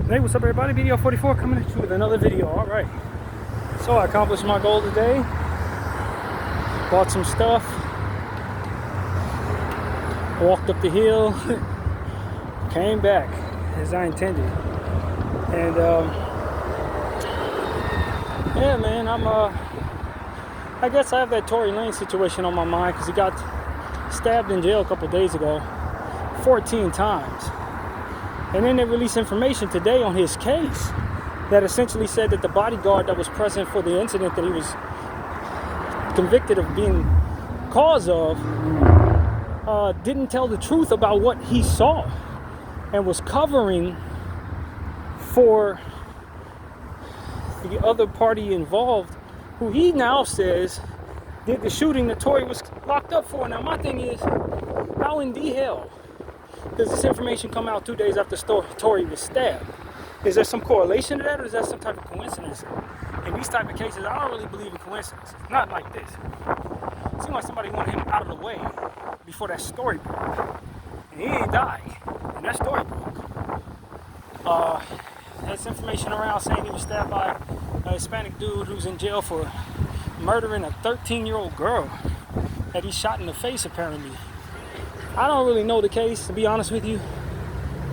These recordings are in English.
Hey, what's up everybody? Video 44 coming at you with another video. Alright. So I accomplished my goal today. Bought some stuff. Walked up the hill. Came back as I intended. And yeah man, I guess I have that Tory Lanez situation on my mind because he got stabbed in jail a couple days ago 14 times. And then they released information today on his case that essentially said that the bodyguard that was present for the incident that he was convicted of being cause of didn't tell the truth about what he saw and was covering for the other party involved, who he now says did the shooting that Tory was locked up for. Now my thing is, how in the hell does this information come out 2 days after Tory was stabbed? Is there some correlation to that, or is that some type of coincidence? In these type of cases, I don't really believe in coincidences. Not like this. It seems like somebody wanted him out of the way before that story broke. And he ain't died. And that story broke. There's information around saying he was stabbed by a Hispanic dude who's in jail for murdering a 13-year-old girl that he shot in the face, apparently. I don't really know the case, to be honest with you,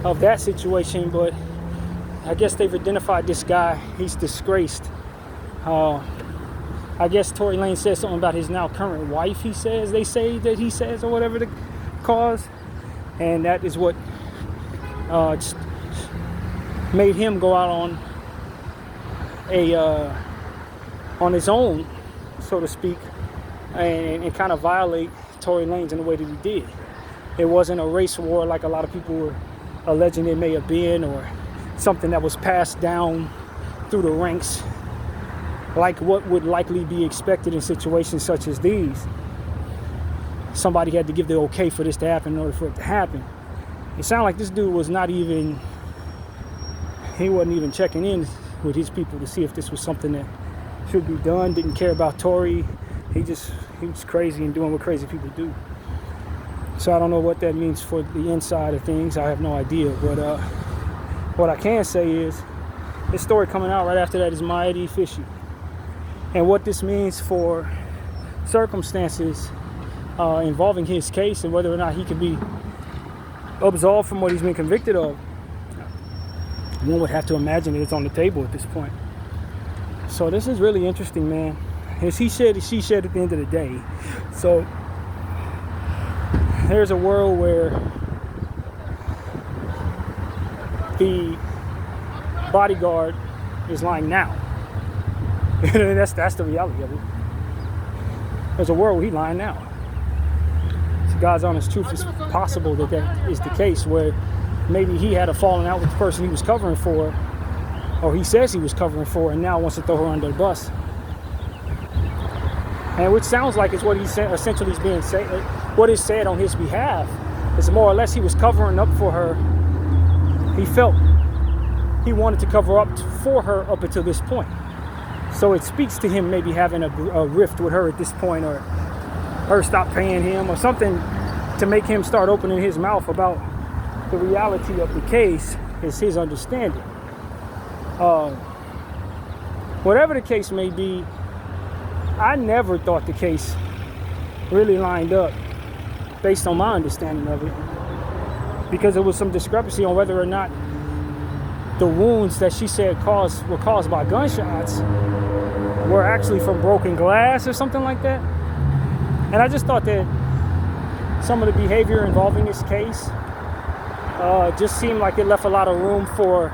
of that situation, but I guess they've identified this guy. He's disgraced. I guess Tory Lanez said something about his now current wife, he says, or whatever the cause. And that is what made him go out on his own, so to speak, and kind of violate Tory Lanez in the way that he did. It wasn't a race war like a lot of people were alleging it may have been, or something that was passed down through the ranks like what would likely be expected in situations such as these. Somebody had to give the okay for this to happen in order for it to happen. It sounded like this dude was he wasn't even checking in with his people to see if this was something that should be done. Didn't care about Tory. He was crazy and doing what crazy people do. So I don't know what that means for the inside of things. I have no idea. But what I can say is this story coming out right after that is mighty fishy. And what this means for circumstances involving his case and whether or not he can be absolved from what he's been convicted of, one would have to imagine that it's on the table at this point. So this is really interesting, man. It's he said, she said at the end of the day. So there's a world where the bodyguard is lying now. that's the reality of it. There's a world where he's lying now. So God's honest truth, it's possible that that is the case, where maybe he had a falling out with the person he was covering for, or he says he was covering for, and now wants to throw her under the bus. And which sounds like it's what he essentially is being said. What is said on his behalf is more or less he was covering up for her. He felt he wanted to cover up for her up until this point. So it speaks to him maybe having a rift with her at this point, or her stop paying him, or something to make him start opening his mouth about the reality of the case, is his understanding. Whatever the case may be, I never thought the case really lined up based on my understanding of it, because there was some discrepancy on whether or not the wounds that she said were caused by gunshots were actually from broken glass or something like that. And I just thought that some of the behavior involving this case just seemed like it left a lot of room for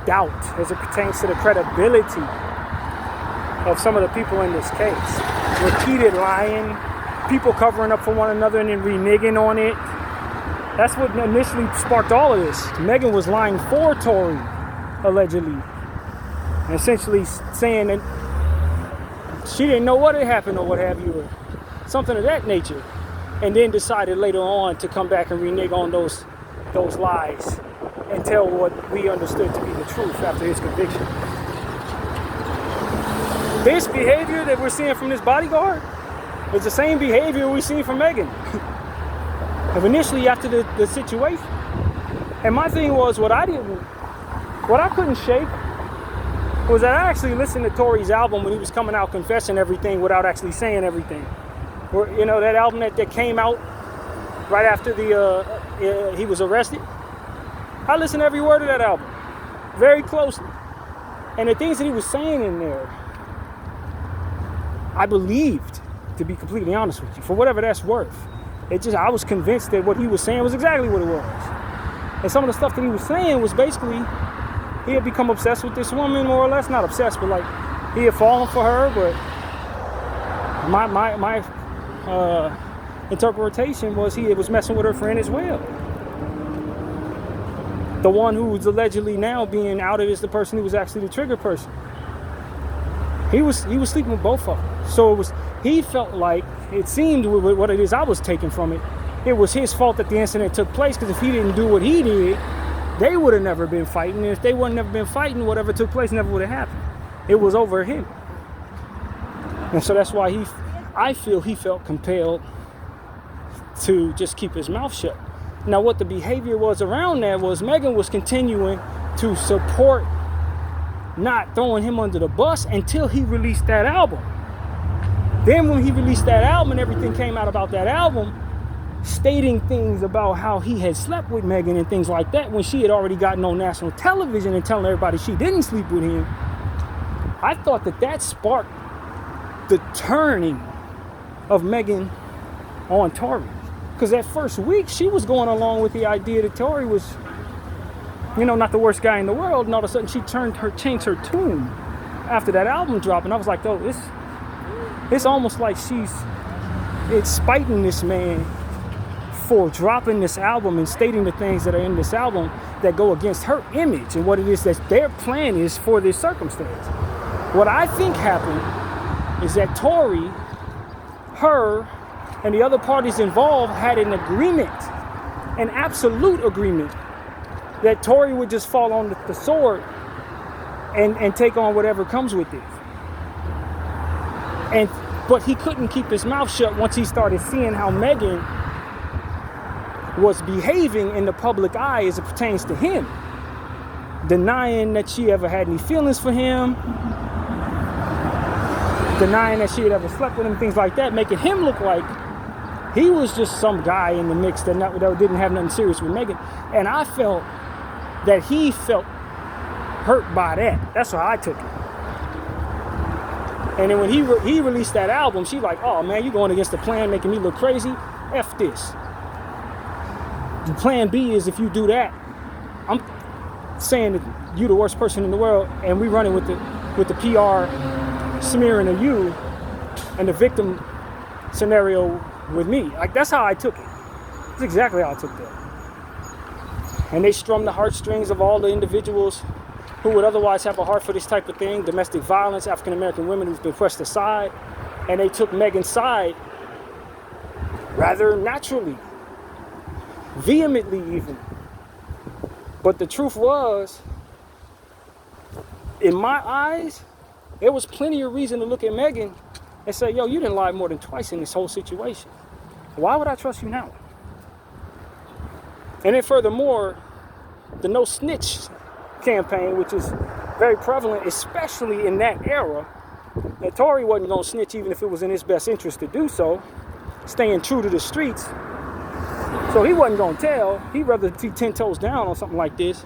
doubt as it pertains to the credibility of some of the people in this case. Repeated lying, people covering up for one another and then reneging on it. That's what initially sparked all of this. Megan was lying for Tory, allegedly, and essentially saying that she didn't know what had happened or what have you, or something of that nature, and then decided later on to come back and renege on those lies and tell what we understood to be the truth after his conviction. This behavior that we're seeing from this bodyguard is the same behavior we seen from Megan. Of initially after the situation. And my thing was, what I didn't What I couldn't shake was that I actually listened to Tory's album when he was coming out confessing everything without actually saying everything. Or, that album that came out right after he was arrested. I listened to every word of that album very closely. And the things that he was saying in there, I believed, to be completely honest with you, for whatever that's worth. I was convinced that what he was saying was exactly what it was. And some of the stuff that he was saying was basically, he had become obsessed with this woman, more or less. Not obsessed, but like, he had fallen for her, but my interpretation was he was messing with her friend as well. The one who's allegedly now being outed as the person who was actually the trigger person. He was sleeping with both of them. So he felt like, it seemed with what it is I was taking from it, it was his fault that the incident took place, because if he didn't do what he did, they would have never been fighting. And if they would have never been fighting, whatever took place never would have happened. It was over him. And so that's why I feel he felt compelled to just keep his mouth shut. Now, what the behavior was around that was Megan was continuing to support not throwing him under the bus until he released that album. Then when he released that album and everything came out about that album, stating things about how he had slept with Megan and things like that, when she had already gotten on national television and telling everybody she didn't sleep with him, I thought that sparked the turning of Megan on Tory. Because that first week, she was going along with the idea that Tory was, not the worst guy in the world. And all of a sudden, she changed her tune after that album dropped. And I was like, oh, it's almost like it's spiting this man for dropping this album and stating the things that are in this album that go against her image and what it is that their plan is for this circumstance. What I think happened is that Tory, her, and the other parties involved had an agreement, an absolute agreement, that Tory would just fall on the sword and take on whatever comes with it. But he couldn't keep his mouth shut once he started seeing how Megan was behaving in the public eye as it pertains to him. Denying that she ever had any feelings for him, denying that she had ever slept with him, things like that, making him look like he was just some guy in the mix that didn't have nothing serious with Megan. And I felt that he felt hurt by that. That's how I took it. And then when he released that album, she like, oh man, you going against the plan, making me look crazy? F this. The plan B is if you do that, I'm saying that you the worst person in the world, and we running with the PR smearing of you and the victim scenario with me. Like, that's how I took it. That's exactly how I took that. And they strummed the heartstrings of all the individuals who would otherwise have a heart for this type of thing, domestic violence, African American women who've been pressed aside, and they took Megan's side rather naturally, vehemently even. But the truth was, in my eyes, there was plenty of reason to look at Megan and say, yo, you didn't lie more than twice in this whole situation. Why would I trust you now? And then furthermore, the no snitch campaign, which is very prevalent, especially in that era, that Tory wasn't going to snitch even if it was in his best interest to do so, staying true to the streets. So he wasn't going to tell. He'd rather be 10 toes down on something like this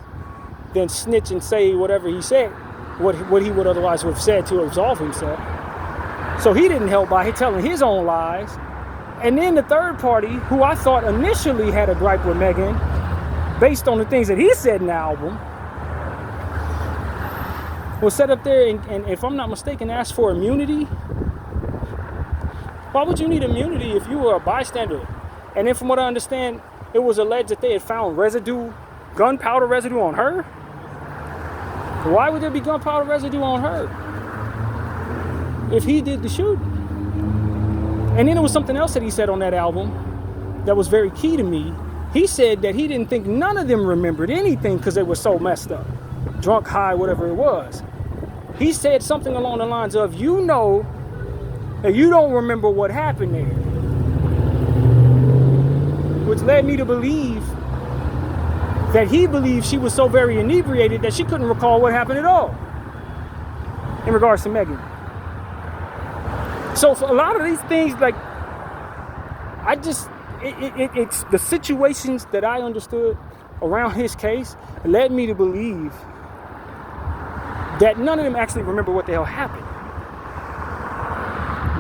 than snitch and say whatever he said, what he would otherwise have said to absolve himself. So he didn't help by telling his own lies. And then the third party, who I thought initially had a gripe with Megan, based on the things that he said in the album, was set up there and if I'm not mistaken, asked for immunity. Why would you need immunity if you were a bystander? And then from what I understand, it was alleged that they had found gunpowder residue on her. Why would there be gunpowder residue on her if he did the shooting? And then there was something else that he said on that album that was very key to me. He said that he didn't think none of them remembered anything because they were so messed up, drunk, high, whatever it was. He said something along the lines of, you know that you don't remember what happened there. Which led me to believe that he believed she was so very inebriated that she couldn't recall what happened at all in regards to Megan. So for a lot of these things, like, it's the situations that I understood around his case led me to believe that none of them actually remember what the hell happened.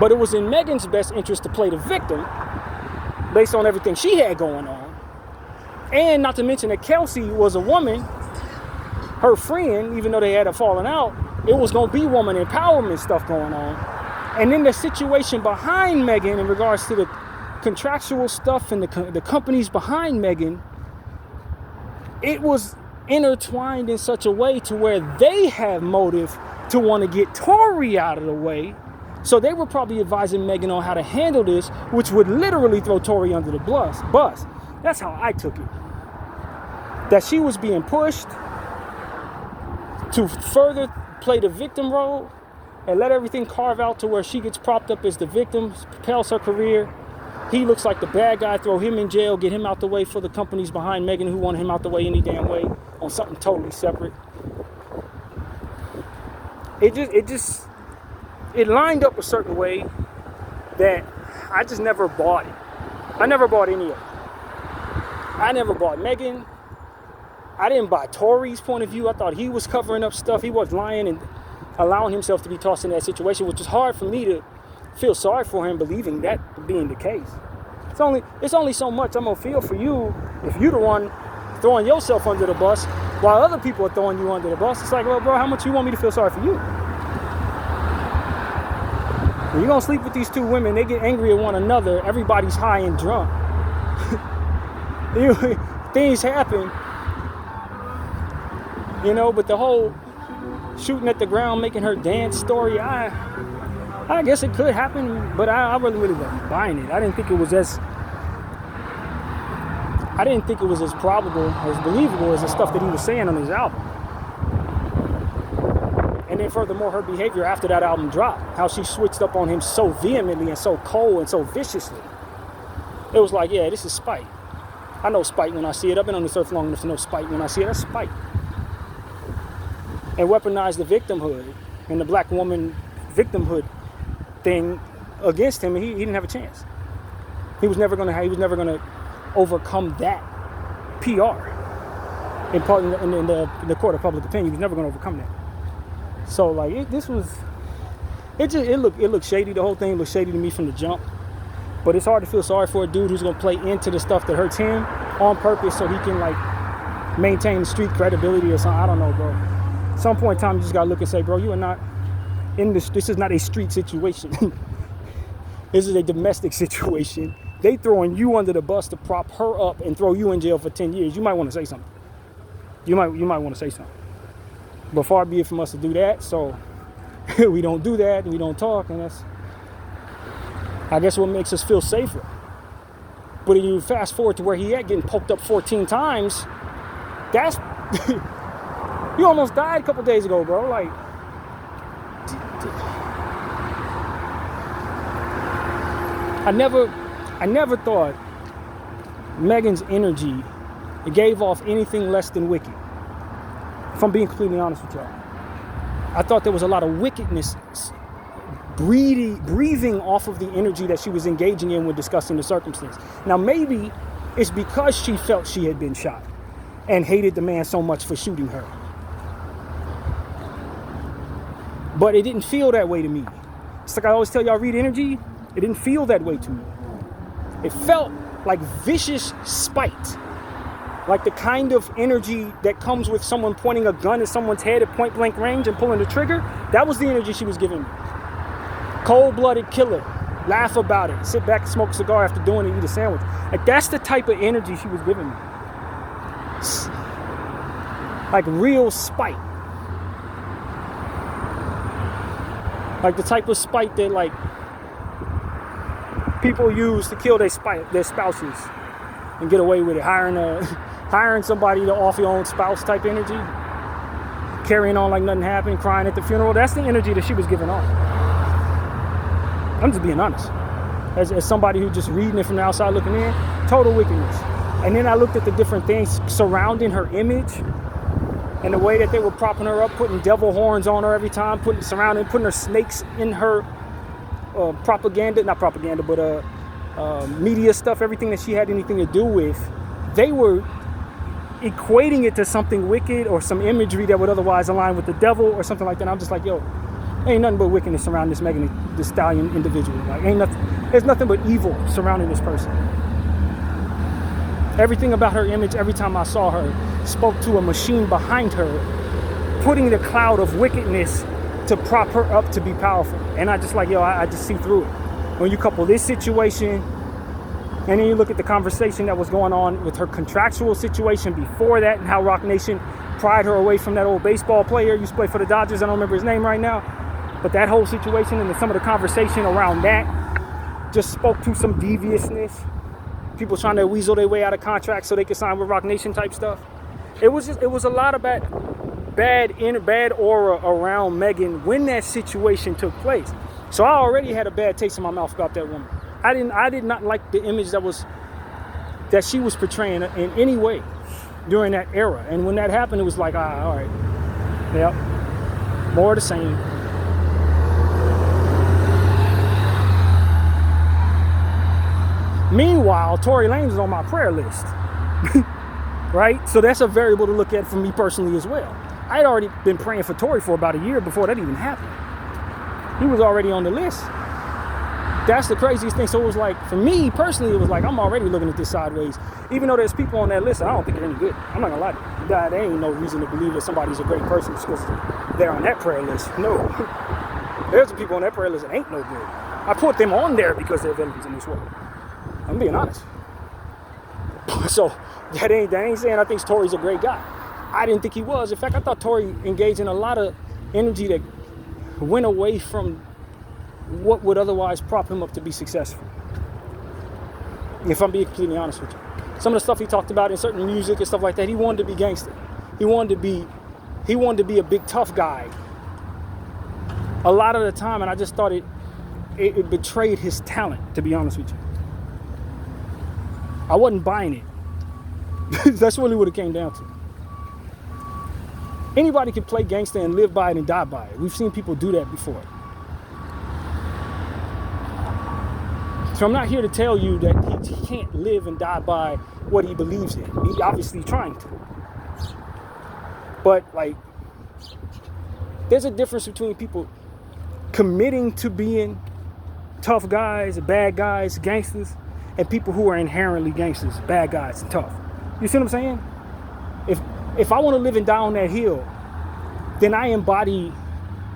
But it was in Megan's best interest to play the victim based on everything she had going on. And not to mention that Kelsey was a woman, her friend, even though they had a falling out, it was going to be woman empowerment stuff going on. And then the situation behind Megan in regards to the contractual stuff and the companies behind Megan, it was intertwined in such a way to where they have motive to want to get Tory out of the way. So they were probably advising Megan on how to handle this, which would literally throw Tory under the bus. That's how I took it. That she was being pushed to further play the victim role and let everything carve out to where she gets propped up as the victim, propels her career. He looks like the bad guy, throw him in jail, get him out the way for the companies behind Megan who want him out the way any damn way on something totally separate. It lined up a certain way that I just never bought it. I never bought any of it. I never bought Megan. I didn't buy Tory's point of view. I thought he was covering up stuff. He was lying and allowing himself to be tossed in that situation, which is hard for me to feel sorry for him, believing that being the case. It's only so much I'm gonna feel for you if you're the one throwing yourself under the bus while other people are throwing you under the bus. It's like, well, bro, how much you want me to feel sorry for you? When you're gonna sleep with these two women, they get angry at one another, everybody's high and drunk. Things happen, but the whole shooting at the ground, making her dance story, I guess it could happen, but I really wasn't buying it. I didn't think it was as probable, as believable as the stuff that he was saying on his album. And then furthermore, her behavior after that album dropped, how she switched up on him so vehemently and so cold and so viciously. It was like, yeah, this is spite. I know spite when I see it. I've been on this earth long enough to know spite when I see it. That's spite. And weaponize the victimhood and the black woman victimhood thing against him, and he didn't have a chance. He was never gonna overcome that PR in the court of public opinion. He was never gonna overcome that. So like it looked shady. The whole thing looked shady to me from the jump. But it's hard to feel sorry for a dude who's gonna play into the stuff that hurts him on purpose so he can like maintain the street credibility or something. I don't know, bro. At some point in time, you just gotta look and say, bro, you are not in this. This is not a street situation. This is a domestic situation. They throwing you under the bus to prop her up and throw you in jail for 10 years. You might want to say something. You might want to say something. But far be it from us to do that. So we don't do that and we don't talk, and that's, I guess, what makes us feel safer. But if you fast forward to where he at, getting poked up 14 times, that's you almost died a couple days ago, bro. Like, I never thought Megan's energy gave off anything less than wicked. If I'm being completely honest with y'all, I thought there was a lot of wickedness breathing off of the energy that she was engaging in when discussing the circumstance. Now, maybe it's because she felt she had been shot and hated the man so much for shooting her. But it didn't feel that way to me. It's like I always tell y'all, read energy. It didn't feel that way to me. It felt like vicious spite. Like the kind of energy that comes with someone pointing a gun at someone's head at point blank range and pulling the trigger. That was the energy she was giving me. Cold-blooded killer. Laugh about it. Sit back and smoke a cigar after doing it, eat a sandwich. Like, that's the type of energy she was giving me. Like real spite. Like the type of spite that like people use to kill their spouses and get away with it. Hiring somebody to off your own spouse type energy. Carrying on like nothing happened, crying at the funeral. That's the energy that she was giving off. I'm just being honest. As somebody who's just reading it from the outside looking in, total wickedness. And then I looked at the different things surrounding her image and the way that they were propping her up, putting devil horns on her every time, putting her snakes in her media stuff, everything that she had anything to do with. They were equating it to something wicked or some imagery that would otherwise align with the devil or something like that. And I'm just like, yo, ain't nothing but wickedness surrounding this Megan Thee Stallion individual. Like, there's nothing but evil surrounding this person. Everything about her image, every time I saw her, spoke to a machine behind her, putting the cloud of wickedness to prop her up to be powerful. And I just like, yo, I just see through it. When you couple this situation, and then you look at the conversation that was going on with her contractual situation before that, and how Roc Nation pried her away from that old baseball player who used to play for the Dodgers. I don't remember his name right now. But that whole situation and some of the conversation around that just spoke to some deviousness. People trying to weasel their way out of contracts so they could sign with Roc Nation type stuff. It was a lot of bad aura around Megan when that situation took place. So I already had a bad taste in my mouth about that woman. I did not like the image that she was portraying in any way during that era. And when that happened, it was like, all right, yep, more of the same. Meanwhile, Tory Lanez is on my prayer list, right? So that's a variable to look at for me personally as well. I had already been praying for Tory for about a year before that even happened. He was already on the list. That's the craziest thing. So it was like, for me personally, it was like, I'm already looking at this sideways. Even though there's people on that list, I don't think they're any good. I'm not gonna lie to you. There ain't no reason to believe that somebody's a great person just because they're on that prayer list. No. There's some people on that prayer list that ain't no good. I put them on there because they're villains in this world. I'm being honest. So that ain't saying I think Tory's a great guy. I didn't think he was. In fact, I thought Tory engaged in a lot of energy that went away from what would otherwise prop him up to be successful. If I'm being completely honest with you. Some of the stuff he talked about in certain music and stuff like that, he wanted to be gangster. He wanted to be a big tough guy. A lot of the time, and I just thought it betrayed his talent, to be honest with you. I wasn't buying it. That's really what it came down to. Anybody can play gangster and live by it and die by it. We've seen people do that before. So I'm not here to tell you that he can't live and die by what he believes in. He's obviously trying to. But, like, there's a difference between people committing to being tough guys, bad guys, gangsters, and people who are inherently gangsters, bad guys, and tough. You see what I'm saying? If I want to live and die on that hill, then I embody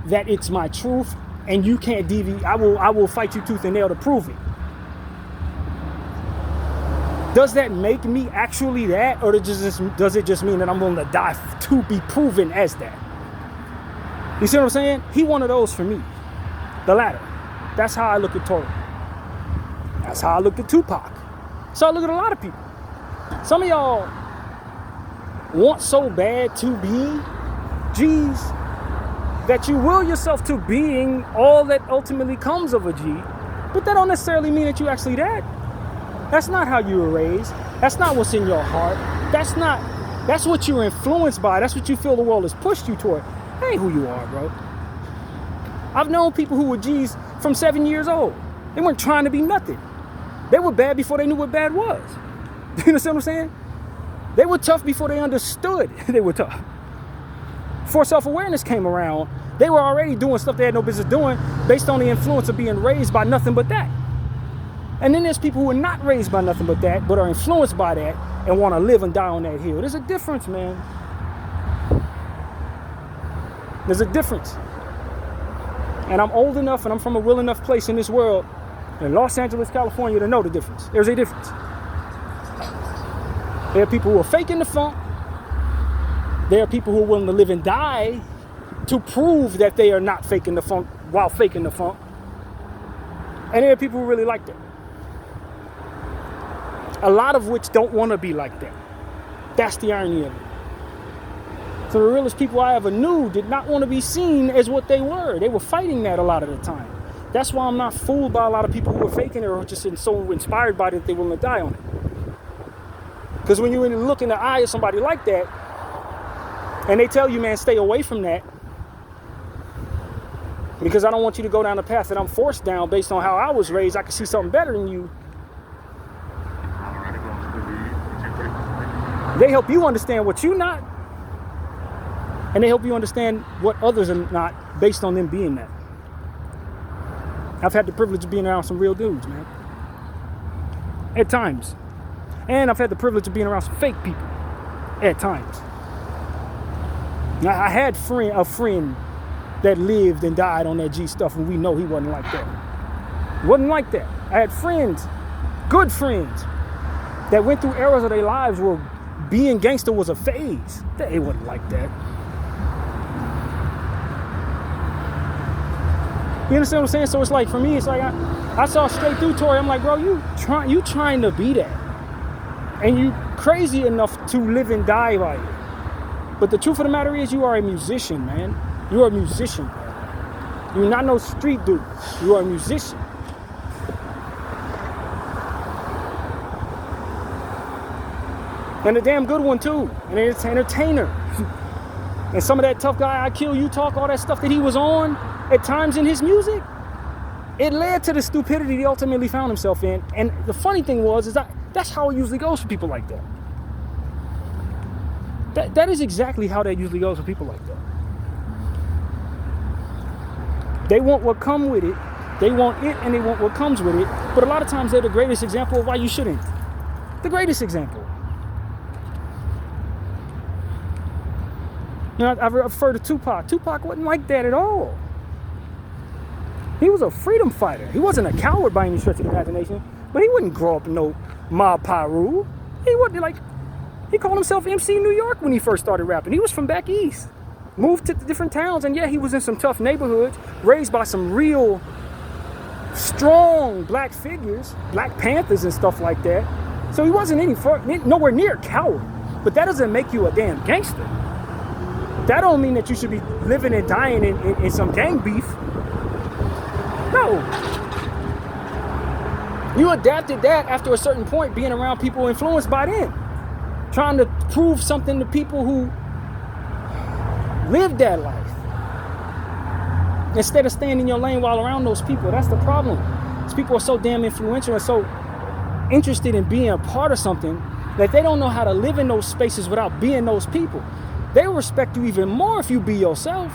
that it's my truth, and you can't deviate. I will fight you tooth and nail to prove it. Does that make me actually that, or does it just mean that I'm willing to die to be proven as that? You see what I'm saying? He one of those for me. The latter. That's how I look at Tory. That's how I look at Tupac. So I look at a lot of people. Some of y'all want so bad to be G's that you will yourself to being all that ultimately comes of a G, but that don't necessarily mean that you actually that. That's not how you were raised. That's not what's in your heart. That's what you're influenced by. That's what you feel the world has pushed you toward. That ain't who you are, bro. I've known people who were G's from 7 years old. They weren't trying to be nothing. They were bad before they knew what bad was. You understand what I'm saying? They were tough before they understood they were tough. Before self-awareness came around, they were already doing stuff they had no business doing based on the influence of being raised by nothing but that. And then there's people who are not raised by nothing but that, but are influenced by that and want to live and die on that hill. There's a difference, man. There's a difference. And I'm old enough and I'm from a real enough place in this world, in Los Angeles, California, to know the difference. There's a difference. There are people who are faking the funk. There are people who are willing to live and die to prove that they are not faking the funk while faking the funk. And there are people who really like that. A lot of which don't want to be like that. That's the irony of it. So the realest people I ever knew did not want to be seen as what they were. They were fighting that a lot of the time. That's why I'm not fooled by a lot of people who are faking it or just so inspired by it that they're willing to die on it. Because when you look in the eye of somebody like that, and they tell you, man, stay away from that, because I don't want you to go down the path that I'm forced down based on how I was raised. I can see something better than you. They help you understand what you're not, and they help you understand what others are not based on them being that. I've had the privilege of being around some real dudes, man, at times. And I've had the privilege of being around some fake people at times. Now, I had a friend that lived and died on that G stuff, and we know he wasn't like that. He wasn't like that. I had friends, good friends, that went through eras of their lives where being gangster was a phase. They wasn't like that. You understand what I'm saying? So it's like, for me, it's like I saw straight through Tory. I'm like, bro, you trying to be that. And you crazy enough to live and die by it. But the truth of the matter is, you are a musician, man. You are a musician, bro. You're not no street dude. You are a musician. And a damn good one, too. And it's an entertainer. And some of that tough guy, I kill you talk, all that stuff that he was on at times in his music, it led to the stupidity he ultimately found himself in. And the funny thing was, that's how it usually goes for people like that. That is exactly how that usually goes for people like that. They want what comes with it. They want it, and they want what comes with it. But a lot of times they're the greatest example of why you shouldn't. The greatest example. You know, I've referred to Tupac. Tupac wasn't like that at all. He was a freedom fighter. He wasn't a coward by any stretch of the imagination, but he wouldn't grow up in no mob Piru. He wasn't like, he called himself MC New York when he first started rapping. He was from back east, moved to different towns, and yeah, he was in some tough neighborhoods, raised by some real strong black figures, Black Panthers and stuff like that. So he wasn't nowhere near a coward, but that doesn't make you a damn gangster. That don't mean that you should be living and dying in some gang beef. No. You adapted that after a certain point, being around people influenced by them, trying to prove something to people who lived that life, instead of staying in your lane while around those people. That's the problem. These people are so damn influential and so interested in being a part of something that they don't know how to live in those spaces without being those people. They will respect you even more if you be yourself.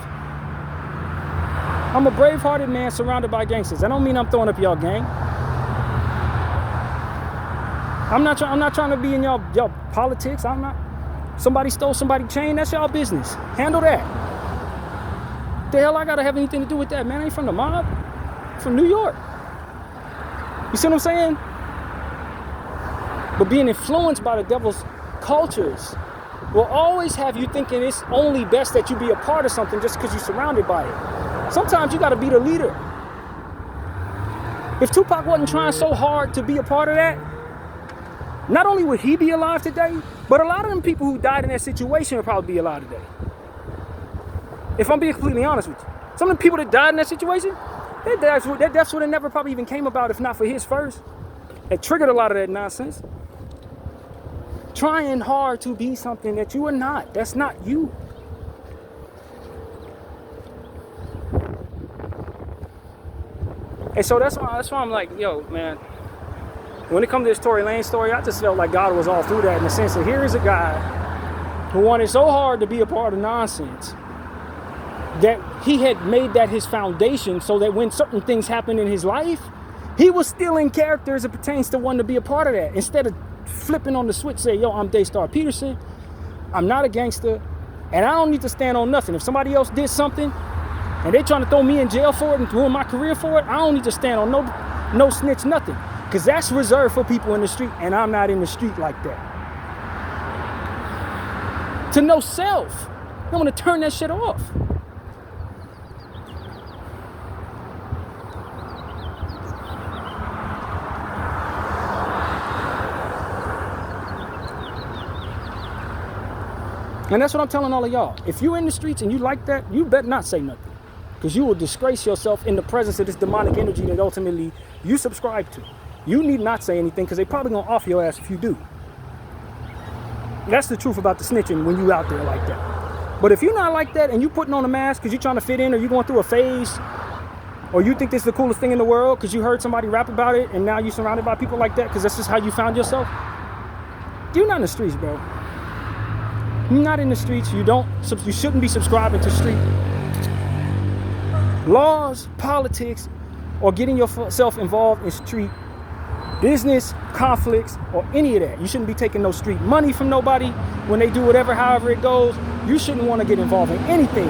I'm a brave-hearted man surrounded by gangsters. I don't mean I'm throwing up y'all gang. I'm not trying to be in y'all politics. I'm not. Somebody stole somebody's chain. That's y'all business. Handle that. The hell I gotta have anything to do with that, man? I ain't from the mob. I'm from New York. You see what I'm saying? But being influenced by the devil's cultures will always have you thinking it's only best that you be a part of something just because you're surrounded by it. Sometimes you got to be the leader. If Tupac wasn't trying so hard to be a part of that, not only would he be alive today, but a lot of them people who died in that situation would probably be alive today. If I'm being completely honest with you. Some of the people that died in that situation, their deaths would have never probably even came about if not for his first. It triggered a lot of that nonsense. Trying hard to be something that you are not. That's not you. And so that's why I'm like, yo, man, when it comes to this Tory Lanez story, I just felt like God was all through that in the sense that here is a guy who wanted so hard to be a part of nonsense that he had made that his foundation so that when certain things happened in his life, he was still in character as it pertains to wanting to be a part of that. Instead of flipping on the switch, say, yo, I'm Daystar Peterson, I'm not a gangster, and I don't need to stand on nothing. If somebody else did something and they trying to throw me in jail for it and ruin my career for it, I don't need to stand on no snitch, nothing. Because that's reserved for people in the street, and I'm not in the street like that. To know self. I want to turn that shit off. And that's what I'm telling all of y'all. If you're in the streets and you like that, you better not say nothing. Because you will disgrace yourself in the presence of this demonic energy that ultimately you subscribe to. You need not say anything because they're probably going to off your ass if you do. That's the truth about the snitching when you out there like that. But if you're not like that and you putting on a mask because you're trying to fit in, or you're going through a phase, or you think this is the coolest thing in the world because you heard somebody rap about it and now you're surrounded by people like that because that's just how you found yourself, you're not in the streets, bro. You're not in the streets. You shouldn't be subscribing to street laws, politics, or getting yourself involved in street business, conflicts, or any of that. You shouldn't be taking no street money from nobody when they do whatever, however it goes. You shouldn't want to get involved in anything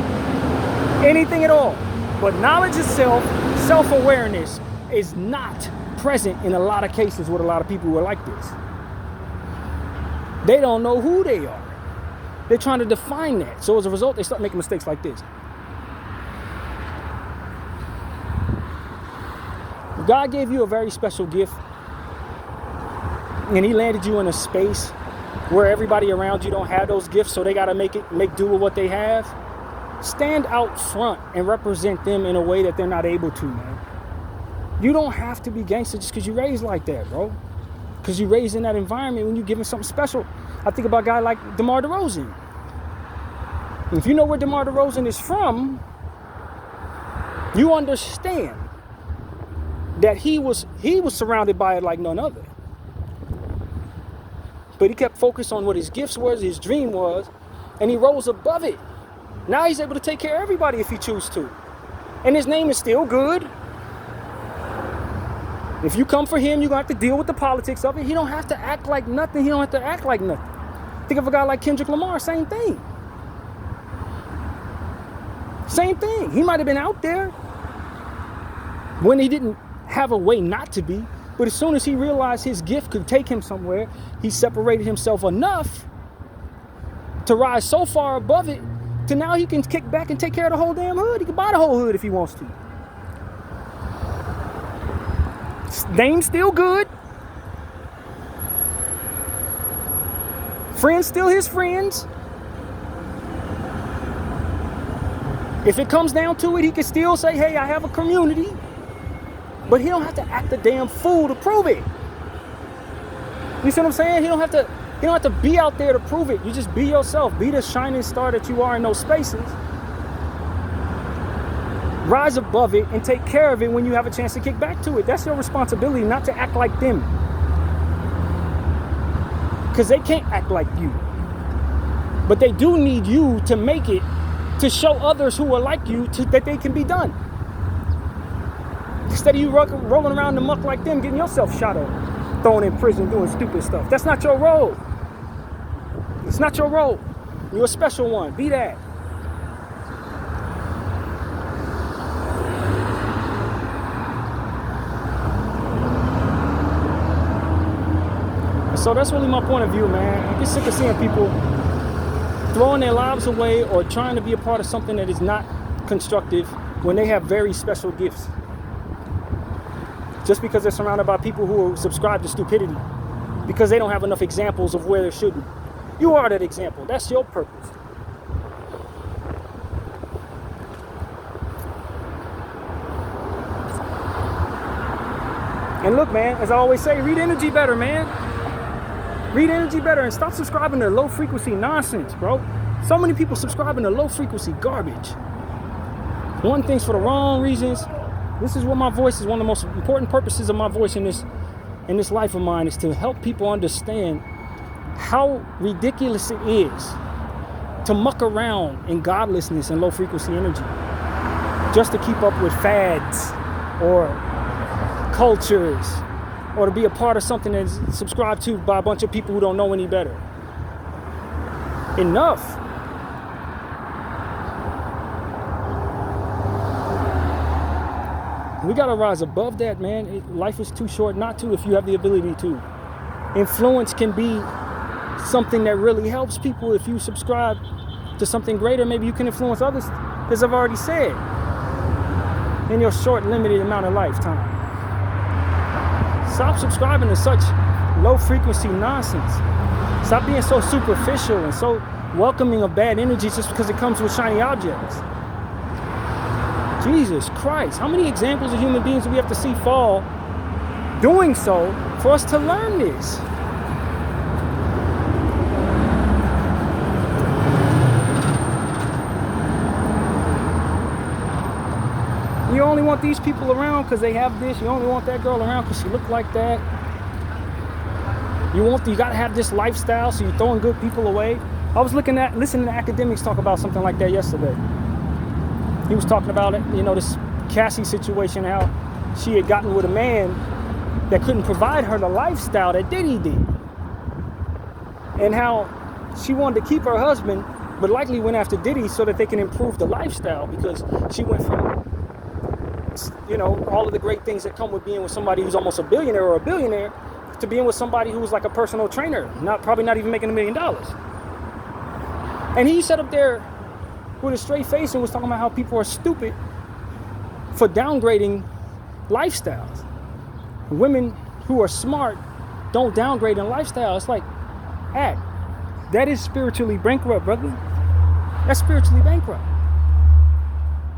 at all. But knowledge of self-awareness is not present in a lot of cases with a lot of people who are like this. They don't know who they are. They're trying to define that. So as a result, they start making mistakes like this. God gave you a very special gift, and he landed you in a space where everybody around you don't have those gifts, so they got to make do with what they have. Stand out front and represent them in a way that they're not able to, man. You don't have to be gangster just because you're raised like that, bro. Because you're raised in that environment when you're given something special. I think about a guy like DeMar DeRozan. If you know where DeMar DeRozan is from, you understand that he was surrounded by it like none other. But he kept focused on what his gifts was, his dream was, and he rose above it. Now he's able to take care of everybody if he chooses to. And his name is still good. If you come for him, you're going to have to deal with the politics of it. He don't have to act like nothing. He don't have to act like nothing. Think of a guy like Kendrick Lamar, same thing. Same thing. He might have been out there when he didn't have a way not to be. But as soon as he realized his gift could take him somewhere, he separated himself enough to rise so far above it to now he can kick back and take care of the whole damn hood. He can buy the whole hood if he wants to. Name's still good. Friends still his friends. If it comes down to it, he can still say, hey, I have a community. But he don't have to act a damn fool to prove it. You see what I'm saying? He don't have to be out there to prove it. You just be yourself. Be the shining star that you are in those spaces. Rise above it and take care of it when you have a chance to kick back to it. That's your responsibility, not to act like them. Because they can't act like you. But they do need you to make it, to show others who are like you that they can be done. Instead of you rolling around the muck like them, getting yourself shot up, thrown in prison, doing stupid stuff. That's not your role. It's not your role. You're a special one. Be that. So that's really my point of view, man. I get sick of seeing people throwing their lives away or trying to be a part of something that is not constructive when they have very special gifts. Just because they're surrounded by people who subscribe to stupidity. Because they don't have enough examples of where there should be. You are that example. That's your purpose. And look, man, as I always say, read energy better, man. Read energy better and stop subscribing to low frequency nonsense, bro. So many people subscribing to low frequency garbage. One thing's for the wrong reasons. This is what my voice is. One of the most important purposes of my voice in this life of mine is to help people understand how ridiculous it is to muck around in godlessness and low frequency energy just to keep up with fads or cultures or to be a part of something that's subscribed to by a bunch of people who don't know any better. Enough. We gotta rise above that, man. Life is too short not to if you have the ability to. Influence can be something that really helps people if you subscribe to something greater. Maybe you can influence others, as I've already said, in your short, limited amount of lifetime. Stop subscribing to such low frequency nonsense. Stop being so superficial and so welcoming of bad energy just because it comes with shiny objects. Jesus Christ, how many examples of human beings do we have to see fall doing so for us to learn this? You only want these people around because they have this. You only want that girl around because she look like that. You gotta have this lifestyle, so you're throwing good people away. I was listening to academics talk about something like that yesterday. He was talking about it, this Cassie situation, how she had gotten with a man that couldn't provide her the lifestyle that Diddy did. And how she wanted to keep her husband, but likely went after Diddy so that they can improve the lifestyle, because she went from, all of the great things that come with being with somebody who's almost a billionaire or a billionaire to being with somebody who's like a personal trainer, probably not even making $1 million. And he sat up there with a straight face and was talking about how people are stupid for downgrading lifestyles. Women who are smart don't downgrade in lifestyle. It's like, that is spiritually bankrupt, brother. That's spiritually bankrupt.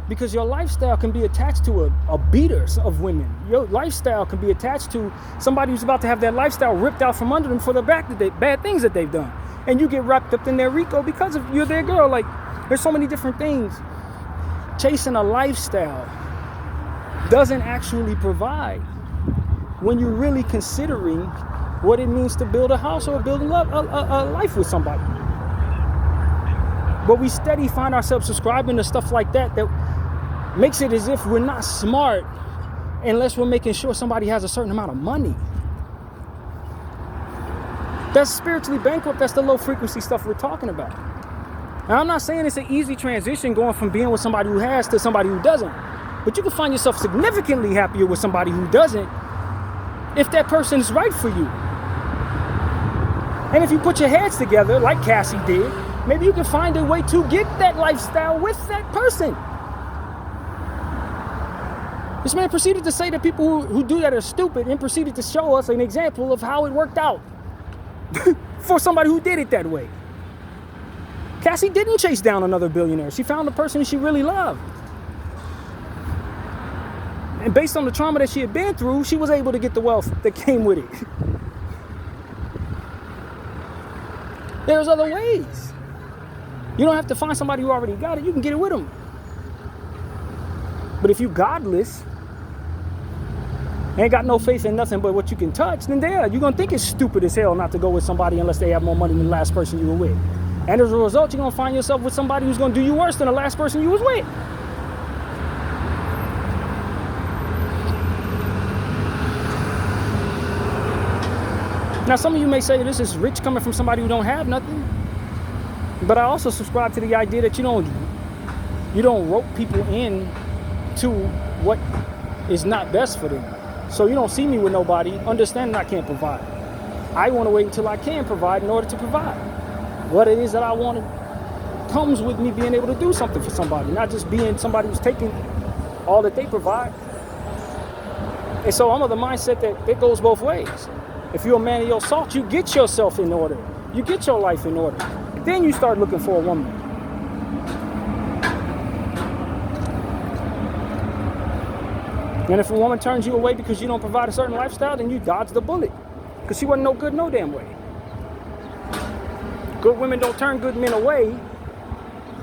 Because your lifestyle can be attached to a beater of women. Your lifestyle can be attached to somebody who's about to have their lifestyle ripped out from under them for the bad things that they've done. And you get wrapped up in their RICO because you're their girl. Like, there's so many different things. Chasing a lifestyle doesn't actually provide when you're really considering what it means to build a house or build a life with somebody. But we steady find ourselves subscribing to stuff like that makes it as if we're not smart unless we're making sure somebody has a certain amount of money. That's spiritually bankrupt. That's the low frequency stuff we're talking about. Now, I'm not saying it's an easy transition going from being with somebody who has to somebody who doesn't. But you can find yourself significantly happier with somebody who doesn't if that person is right for you. And if you put your heads together, like Cassie did, maybe you can find a way to get that lifestyle with that person. This man proceeded to say that people who do that are stupid, and proceeded to show us an example of how it worked out for somebody who did it that way. Cassie didn't chase down another billionaire. She found the person she really loved. And based on the trauma that she had been through, she was able to get the wealth that came with it. There's other ways. You don't have to find somebody who already got it. You can get it with them. But if you godless, ain't got no faith in nothing but what you can touch, then you're going to think it's stupid as hell not to go with somebody unless they have more money than the last person you were with. And as a result, you're going to find yourself with somebody who's going to do you worse than the last person you was with. Now, some of you may say this is rich coming from somebody who don't have nothing. But I also subscribe to the idea that you don't rope people in to what is not best for them. So you don't see me with nobody, understanding I can't provide. I want to wait until I can provide in order to provide. What it is that I want comes with me being able to do something for somebody, not just being somebody who's taking all that they provide. And so I'm of the mindset that it goes both ways. If you're a man of your salt, you get yourself in order. You get your life in order. Then you start looking for a woman. And if a woman turns you away because you don't provide a certain lifestyle, then you dodge the bullet. Because she wasn't no good no damn way. Good women don't turn good men away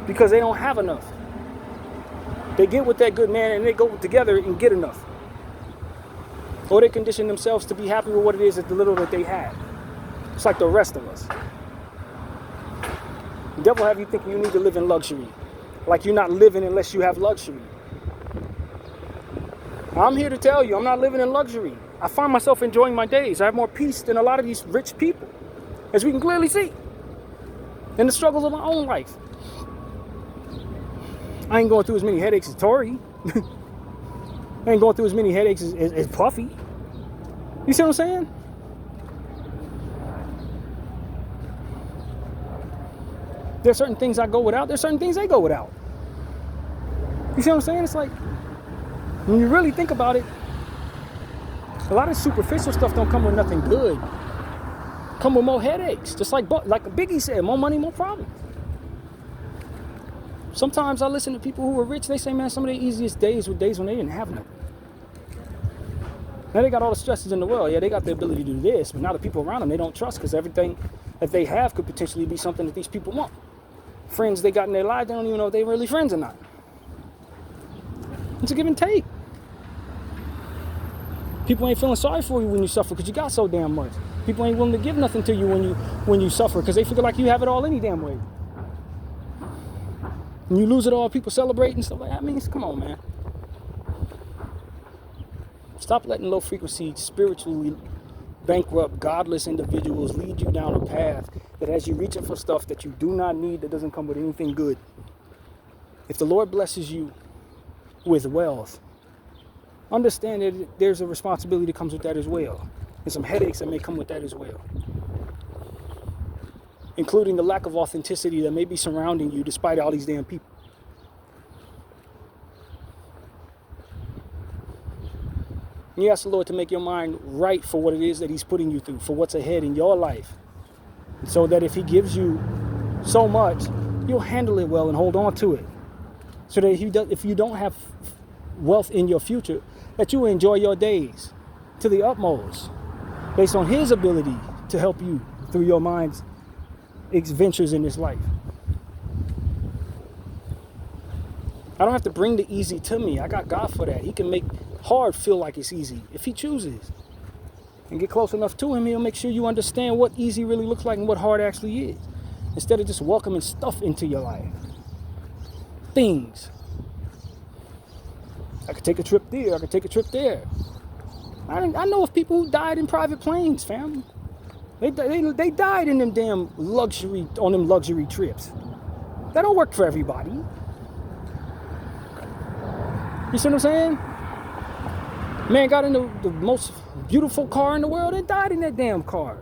because they don't have enough. They get with that good man and they go together and get enough. Or they condition themselves to be happy with what it is, at the little that they have. It's like the rest of us. The devil have you thinking you need to live in luxury. Like you're not living unless you have luxury. I'm here to tell you, I'm not living in luxury. I find myself enjoying my days. I have more peace than a lot of these rich people, as we can clearly see in the struggles of my own life. I ain't going through as many headaches as Tory. I ain't going through as many headaches as Puffy. You see what I'm saying? There's certain things I go without. There's certain things they go without. You see what I'm saying? It's like, when you really think about it, a lot of superficial stuff don't come with nothing good. Come with more headaches. Just like Biggie said, more money, more problems. Sometimes I listen to people who are rich. They say, man, some of their easiest days were days when they didn't have nothing. Now they got all the stresses in the world. Yeah, they got the ability to do this. But now the people around them, they don't trust, because everything that they have could potentially be something that these people want. Friends they got in their life, they don't even know if they're really friends or not. It's a give and take. People ain't feeling sorry for you when you suffer because you got so damn much. People ain't willing to give nothing to you when you suffer because they feel like you have it all any damn way. When you lose it all, people celebrate and stuff like that. I mean, come on, man. Stop letting low frequency, spiritually bankrupt, godless individuals lead you down a path that has you reaching for stuff that you do not need, that doesn't come with anything good. If the Lord blesses you with wealth, understand that there's a responsibility that comes with that as well. And some headaches that may come with that as well. Including the lack of authenticity that may be surrounding you despite all these damn people. You ask the Lord to make your mind right for what it is that He's putting you through, for what's ahead in your life. So that if He gives you so much, you'll handle it well and hold on to it. So that if you don't have wealth in your future, that you will enjoy your days to the utmost, based on His ability to help you through your mind's ventures in this life. I don't have to bring the easy to me. I got God for that. He can make hard feel like it's easy if He chooses. And get close enough to Him, He'll make sure you understand what easy really looks like and what hard actually is. Instead of just welcoming stuff into your life. Things. I could take a trip there. I could take a trip there. I know of people who died in private planes, fam. They died in them damn on them luxury trips. That don't work for everybody. You see what I'm saying? Man got in the most beautiful car in the world and died in that damn car.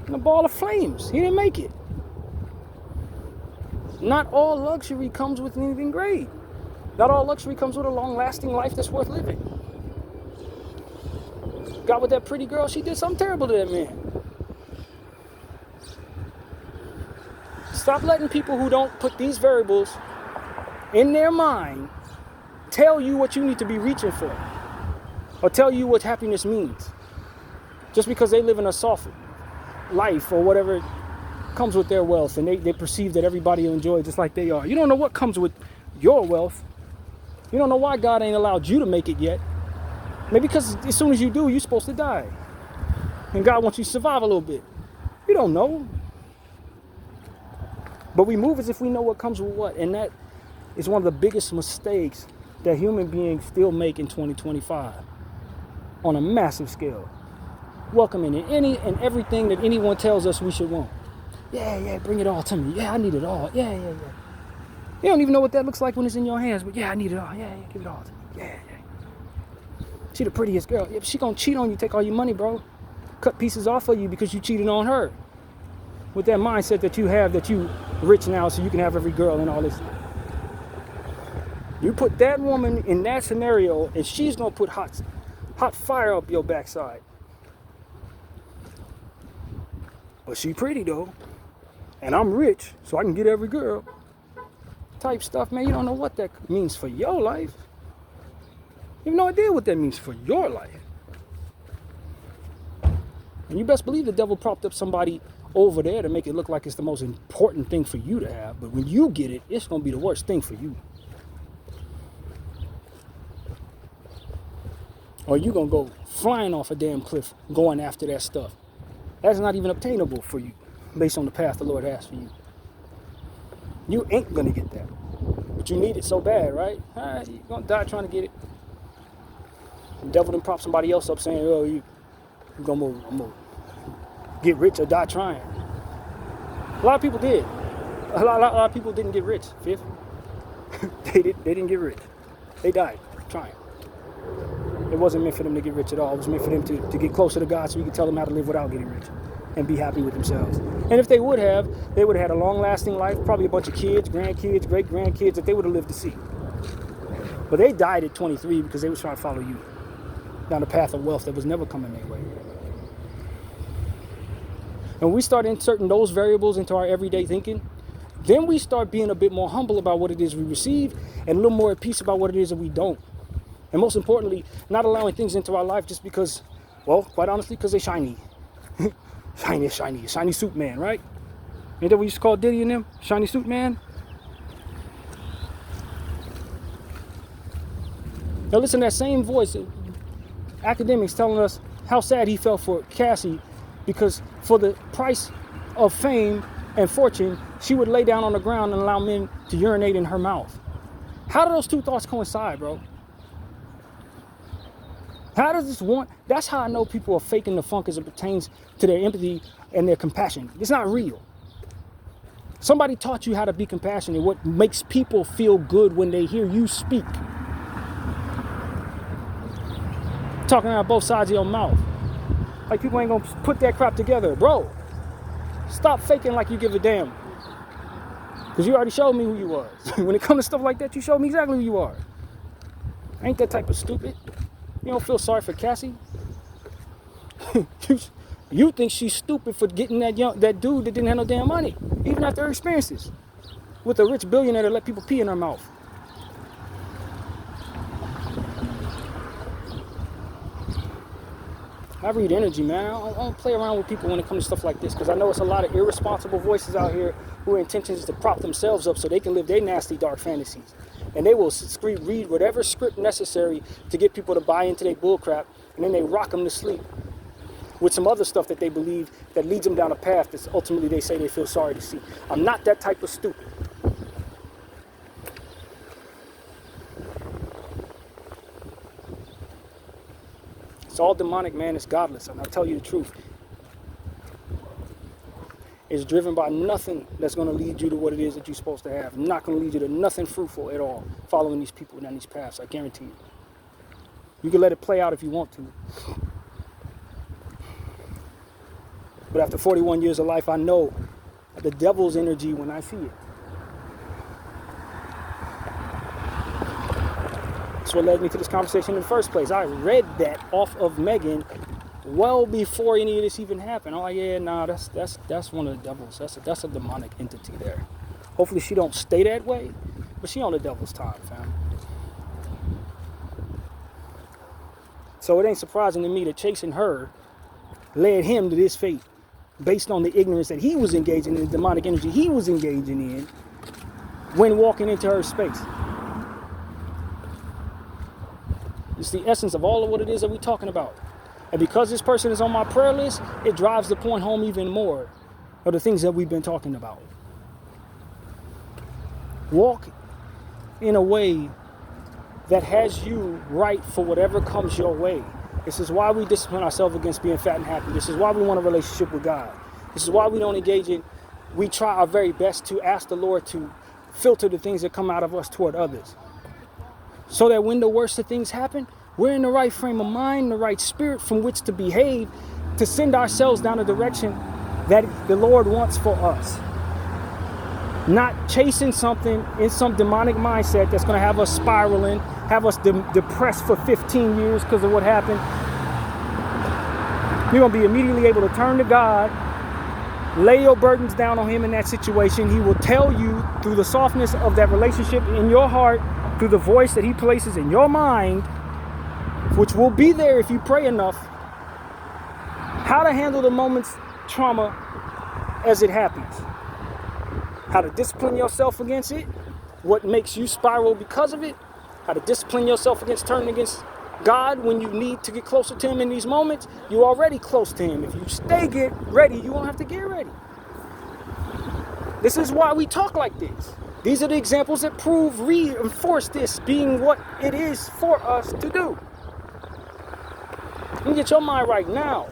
In a ball of flames. He didn't make it. Not all luxury comes with anything great. Not all luxury comes with a long-lasting life that's worth living. Got with that pretty girl, she did something terrible to that man. Stop letting people who don't put these variables in their mind tell you what you need to be reaching for. Or tell you what happiness means. Just because they live in a soft life or whatever comes with their wealth and they perceive that everybody will enjoy it just like they are. You don't know what comes with your wealth. You don't know why God ain't allowed you to make it yet. Maybe because as soon as you do, you're supposed to die. And God wants you to survive a little bit. You don't know. But we move as if we know what comes with what. And that is one of the biggest mistakes that human beings still make in 2025. On a massive scale. Welcoming in any and everything that anyone tells us we should want. Yeah, bring it all to me. Yeah, I need it all. Yeah. You don't even know what that looks like when it's in your hands, but yeah, I need it all. Yeah, give it all to me. Yeah. She the prettiest girl. Yeah, but she gonna cheat on you, take all your money, bro. Cut pieces off of you because you cheated on her. With that mindset that you have, that you rich now so you can have every girl and all this. You put that woman in that scenario and she's gonna put hot fire up your backside. But she pretty though. And I'm rich, so I can get every girl. Type stuff, man. You don't know what that means for your life. You have no idea what that means for your life. And you best believe the devil propped up somebody over there to make it look like it's the most important thing for you to have. But when you get it, it's going to be the worst thing for you. Or you're going to go flying off a damn cliff going after that stuff. That's not even obtainable for you based on the path the Lord has for you. You ain't going to get that. But you need it so bad, right? You're going to die trying to get it. The devil done prop somebody else up saying, oh, you're going to get rich or die trying. A lot of people did. A lot of people didn't get rich, Fifth. They didn't get rich. They died trying. It wasn't meant for them to get rich at all. It was meant for them to get closer to God so He could tell them how to live without getting rich and be happy with themselves. And if they would have had a long-lasting life, probably a bunch of kids, grandkids, great-grandkids that they would have lived to see. But they died at 23 because they was trying to follow you down the path of wealth that was never coming their way. And when we start inserting those variables into our everyday thinking, then we start being a bit more humble about what it is we receive and a little more at peace about what it is that we don't. And most importantly, not allowing things into our life just because, well, quite honestly, because they're shiny. Shiny suit man, right? Ain't that what we used to call Diddy and them? Shiny suit man? Now listen to that same voice, academics telling us how sad he felt for Cassie, because for the price of fame and fortune, she would lay down on the ground and allow men to urinate in her mouth. How do those two thoughts coincide, bro? How does this want? That's how I know people are faking the funk as it pertains to their empathy and their compassion. It's not real. Somebody taught you how to be compassionate, what makes people feel good when they hear you speak. Talking out both sides of your mouth. Like people ain't gonna put that crap together. Bro, stop faking like you give a damn. Because you already showed me who you was. When it comes to stuff like that, you showed me exactly who you are. Ain't that type of stupid. You don't feel sorry for Cassie? You think she's stupid for getting that dude that didn't have no damn money, even after her experiences with a rich billionaire that let people pee in her mouth. I read energy, man. I don't play around with people when it comes to stuff like this, because I know it's a lot of irresponsible voices out here who are intentions to prop themselves up so they can live their nasty, dark fantasies. And they will read whatever script necessary to get people to buy into their bullcrap, and then they rock them to sleep with some other stuff that they believe that leads them down a path that ultimately they say they feel sorry to see. I'm not that type of stupid. It's all demonic, man. It's godless, and I'll tell you the truth. It's driven by nothing that's going to lead you to what it is that you're supposed to have. Not going to lead you to nothing fruitful at all, following these people down these paths, I guarantee you. You can let it play out if you want to. But after 41 years of life, I know the devil's energy when I see it. That's what led me to this conversation in the first place. I read that off of Megan well before any of this even happened. I'm like, yeah, nah, that's one of the devils. That's a demonic entity there. Hopefully she don't stay that way, but she on the devil's time, fam. So it ain't surprising to me that chasing her led him to this fate, based on the ignorance that he was engaging in, the demonic energy he was engaging in when walking into her space. It's the essence of all of what it is that we're talking about. And because this person is on my prayer list, it drives the point home even more of the things that we've been talking about. Walk in a way that has you right for whatever comes your way. This is why we discipline ourselves against being fat and happy. This is why we want a relationship with God. This is why we don't engage in, we try our very best to ask the Lord to filter the things that come out of us toward others. So that when the worst of things happen, we're in the right frame of mind, the right spirit from which to behave, to send ourselves down a direction that the Lord wants for us. Not chasing something in some demonic mindset that's going to have us spiraling, have us depressed for 15 years because of what happened. You're going to be immediately able to turn to God, lay your burdens down on him in that situation. He will tell you through the softness of that relationship in your heart, through the voice that he places in your mind, which will be there if you pray enough, how to handle the moment's trauma as it happens. How to discipline yourself against it, what makes you spiral because of it, how to discipline yourself against turning against God when you need to get closer to him in these moments. You're already close to him. If you get ready, you won't have to get ready. This is why we talk like this. These are the examples that reinforce this being what it is for us to do. You get your mind right now.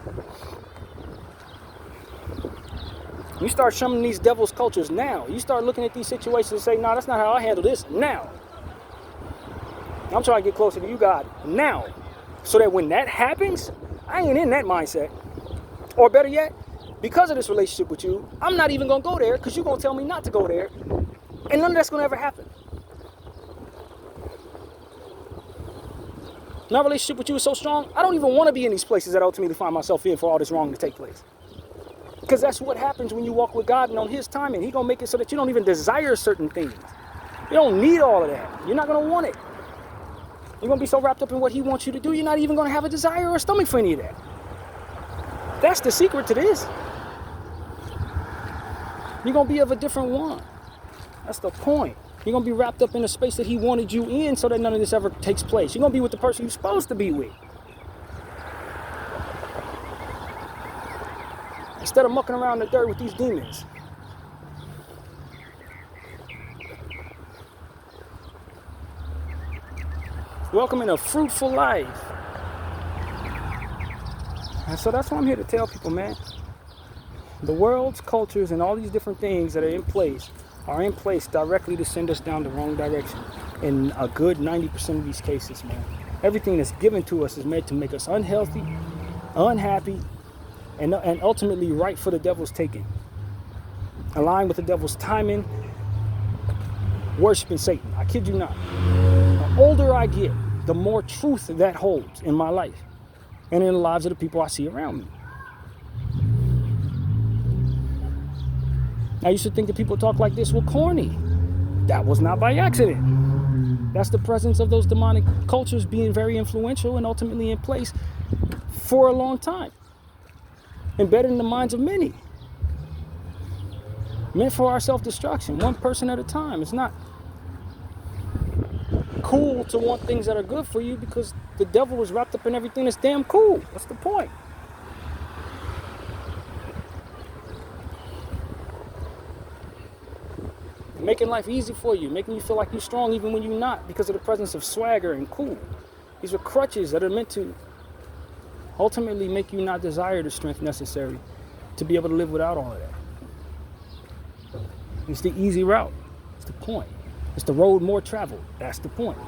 You start shunning these devil's cultures now. You start looking at these situations and say, no, that's not how I handle this now. I'm trying to get closer to you, God, now. So that when that happens, I ain't in that mindset. Or better yet, because of this relationship with you, I'm not even going to go there because you're going to tell me not to go there. And none of that's going to ever happen. My relationship with you is so strong, I don't even want to be in these places that I ultimately find myself in for all this wrong to take place. Because that's what happens when you walk with God and on his timing. He's going to make it so that you don't even desire certain things. You don't need all of that. You're not going to want it. You're going to be so wrapped up in what he wants you to do, you're not even going to have a desire or a stomach for any of that. That's the secret to this. You're going to be of a different one. That's the point. You're going to be wrapped up in a space that he wanted you in so that none of this ever takes place. You're going to be with the person you're supposed to be with. Instead of mucking around in the dirt with these demons. Welcoming a fruitful life. And so that's what I'm here to tell people, man. The world's cultures and all these different things that are in place directly to send us down the wrong direction. In a good 90% of these cases, man. Everything that's given to us is meant to make us unhealthy, unhappy, and ultimately right for the devil's taking. Aligned with the devil's timing, worshiping Satan. I kid you not. The older I get, the more truth that holds in my life and in the lives of the people I see around me. I used to think that people talk like this were corny. That was not by accident. That's the presence of those demonic cultures being very influential and ultimately in place for a long time. Embedded in the minds of many. Meant for our self-destruction, one person at a time. It's not cool to want things that are good for you because the devil is wrapped up in everything that's damn cool. What's the point? Making life easy for you, making you feel like you're strong even when you're not because of the presence of swagger and cool. These are crutches that are meant to ultimately make you not desire the strength necessary to be able to live without all of that. It's the easy route. It's the point. It's the road more traveled. That's the point.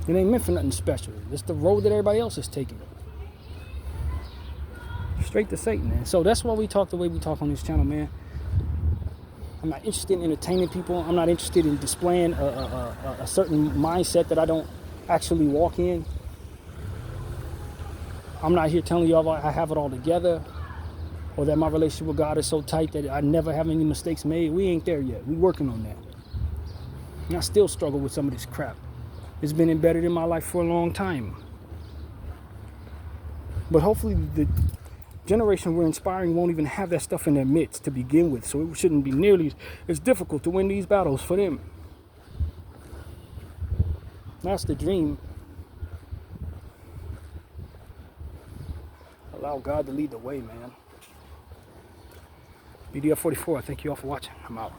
It ain't meant for nothing special. It's the road that everybody else is taking. Straight to Satan, man. So that's why we talk the way we talk on this channel, man. I'm not interested in entertaining people. I'm not interested in displaying a certain mindset that I don't actually walk in. I'm not here telling y'all I have it all together or that my relationship with God is so tight that I never have any mistakes made. We ain't there yet. We working on that. And I still struggle with some of this crap. It's been embedded in my life for a long time. But hopefully the generation we're inspiring won't even have that stuff in their midst to begin with. So it shouldn't be nearly as difficult to win these battles for them. That's the dream. Allow God to lead the way, man. BDF 44, thank you all for watching. I'm out.